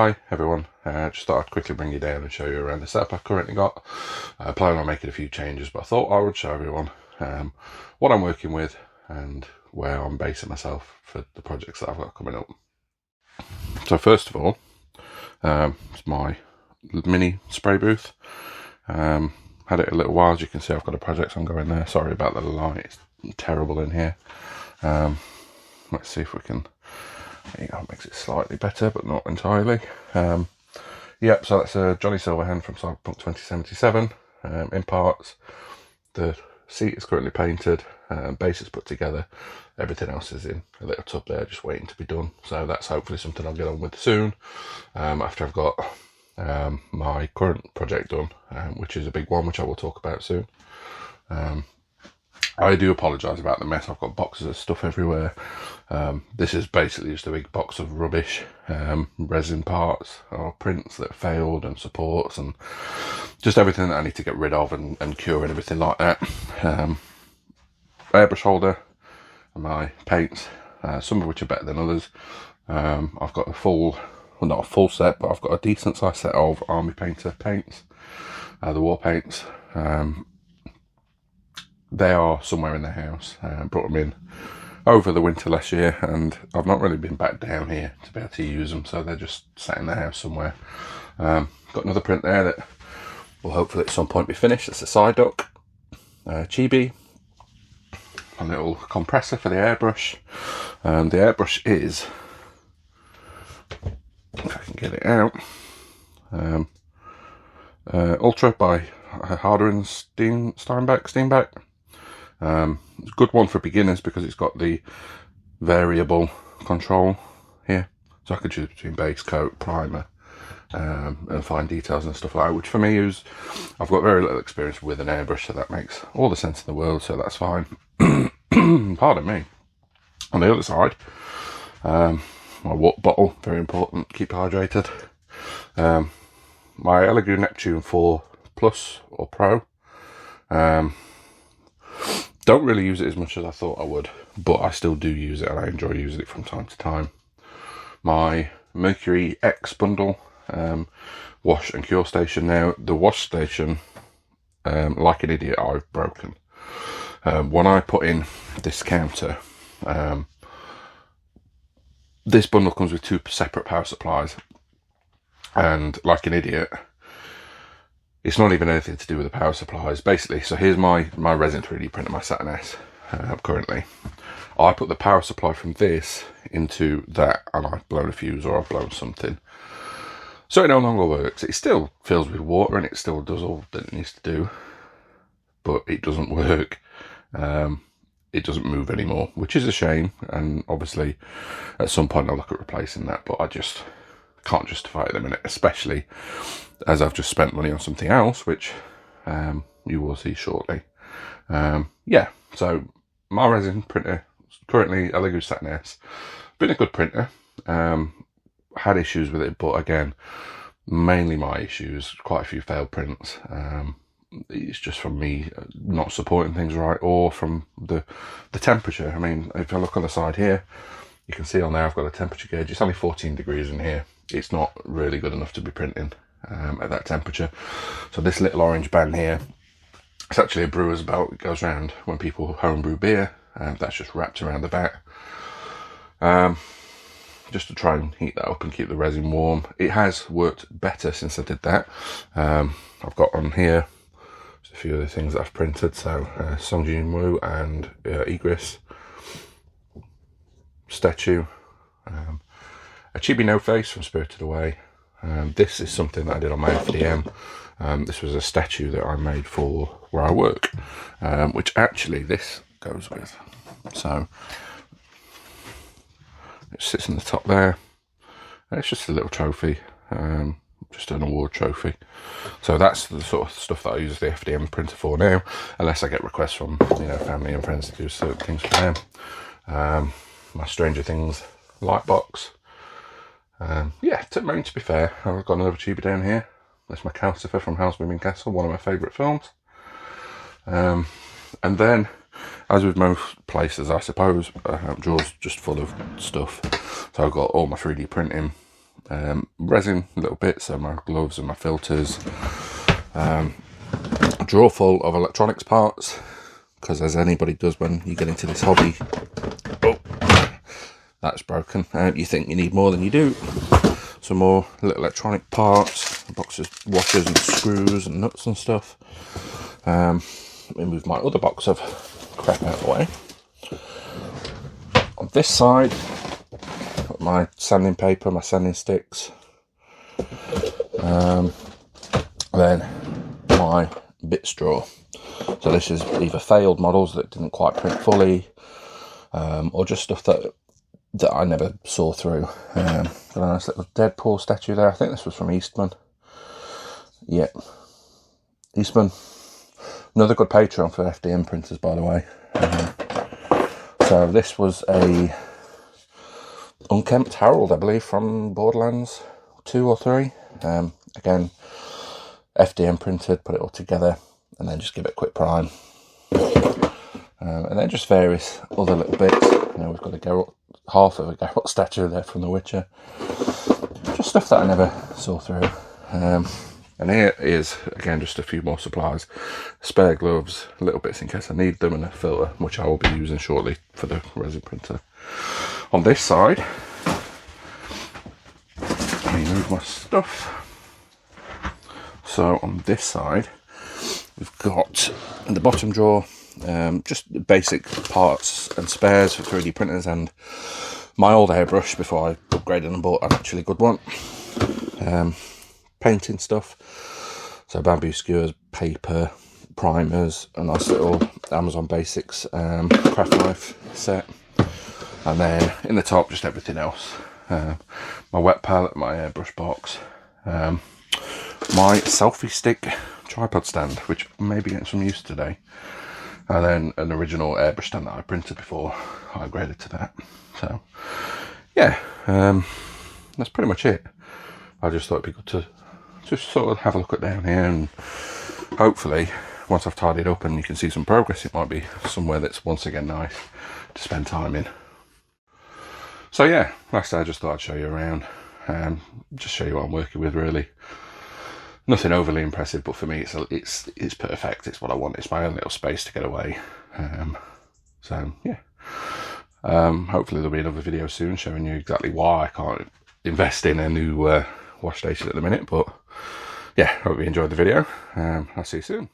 Hi everyone, just thought I'd quickly bring you down and show you around the setup I've currently got. I plan on making a few changes, but I thought I would show everyone what I'm working with and where I'm basing myself for the projects that I've got coming up. So first of all, it's my mini spray booth. Had it a little while. As you can see, I've got a project ongoing there. Sorry about the light, it's terrible in here. Let's see if we can, there you go, makes it slightly better but not entirely. Yep, so that's a Johnny Silverhand from Cyberpunk 2077 in parts. The seat is currently painted, base is put together, everything else is in a little tub there just waiting to be done. So that's hopefully something I'll get on with soon, after I've got my current project done, which is a big one, which I will talk about soon. I do apologise about the mess. I've got boxes of stuff everywhere. This is basically just a big box of rubbish, resin parts or prints that failed and supports and just everything that I need to get rid of and cure and everything like that. Airbrush holder and my paints, some of which are better than others. I've got a full, well, not a full set, but I've got a decent size set of Army Painter paints, the war paints. They are somewhere in the house. Brought them in over the winter last year, and I've not really been back down here to be able to use them, so they're just sat in the house somewhere. Got another print there that will hopefully at some point be finished. It's a side duck, chibi, a little compressor for the airbrush. The airbrush is, if I can get it out, Ultra by Harder and Steinbeck. It's a good one for beginners because it's got the variable control here, so I can choose between base coat, primer, and fine details and stuff like that, which for me is, I've got very little experience with an airbrush, so that makes all the sense in the world, so that's fine. Pardon me. On the other side, my water bottle, very important, keep hydrated. My Elegoo Neptune 4 Plus or Pro. Don't really use it as much as I thought I would, but I still do use it and I enjoy using it from time to time. My Mercury X bundle, wash and cure station. Now, the wash station, like an idiot, I've broken. When I put in this counter, this bundle comes with two separate power supplies, and like an idiot, it's not even anything to do with the power supplies. Basically, so here's my resin 3D printer, my Saturn S, currently. I put the power supply from this into that, and I've blown a fuse or I've blown something. So it no longer works. It still fills with water and it still does all that it needs to do, but it doesn't work. It doesn't move anymore, which is a shame. And obviously, at some point I'll look at replacing that, but I just can't justify it at the minute, especially as I've just spent money on something else, which you will see shortly. Yeah, so my resin printer, currently Elegoo Saturn S, been a good printer. Had issues with it, but again, mainly my issues, quite a few failed prints. It's just from me not supporting things right, or from the temperature. I mean, if I look on the side here, you can see on there I've got a temperature gauge. It's only 14 degrees in here. It's not really good enough to be printing at that temperature. So this little orange band here, it's actually a brewer's belt. It goes around when people homebrew beer, and that's just wrapped around the back, just to try and heat that up and keep the resin warm. It has worked better since I did that. I've got on here just a few other things that I've printed. So Song Jin Woo and Egris statue, a chibi no face from Spirited Away. This is something that I did on my FDM. This was a statue that I made for where I work, which actually this goes with. So it sits in the top there. It's just a little trophy, just an award trophy. So that's the sort of stuff that I use the FDM printer for now, unless I get requests from, you know, family and friends to do certain things for them. My Stranger Things light box. Yeah, to be fair, I've got another chibi down here. That's my Calcifer from Howl's Moving Castle, one of my favourite films. And then, as with most places, I suppose, drawers just full of stuff. So I've got all my 3D printing, resin a little bit, so my gloves and my filters, a drawer full of electronics parts, because as anybody does when you get into this hobby, oh, that's broken, you think you need more than you do. Some more little electronic parts, a box of washers and screws and nuts and stuff. Let me move my other box of crap out of the way. On this side, got my sanding paper, my sanding sticks, then my bits drawer. So this is either failed models that didn't quite print fully, or just stuff that I never saw through. Got a nice little Deadpool statue there. I think this was from Eastman. Yeah, Eastman. Another good Patreon for FDM printers, by the way. So this was a unkempt Harold, I believe, from Borderlands 2 or 3. Again, FDM printed, put it all together, and then just give it a quick prime. And then just various other little bits. You know, we've got a Geralt, half of a Geralt statue there from The Witcher. Just stuff that I never saw through. And here is, again, just a few more supplies. Spare gloves, little bits in case I need them, and a filter, which I will be using shortly for the resin printer. On this side, let me move my stuff. So on this side, we've got in the bottom drawer, just basic parts and spares for 3D printers, and my old airbrush before I upgraded and bought an actually good one. Painting stuff, so bamboo skewers, paper, primers, a nice little Amazon Basics craft knife set, and then in the top just everything else. My wet palette, my airbrush box, my selfie stick tripod stand, which may be getting some use today, and then an original airbrush stand that I printed before I upgraded to that. So yeah, that's pretty much it. I just thought it'd be good to just sort of have a look at down here, and hopefully once I've tidied up and you can see some progress, it might be somewhere that's once again nice to spend time in. So yeah, like I said, I just thought I'd show you around, just show you what I'm working with really. Nothing overly impressive, but for me it's perfect. It's what I want. It's my own little space to get away. So yeah, hopefully there'll be another video soon showing you exactly why I can't invest in a new wash station at the minute. But yeah, hope you enjoyed the video. I'll see you soon.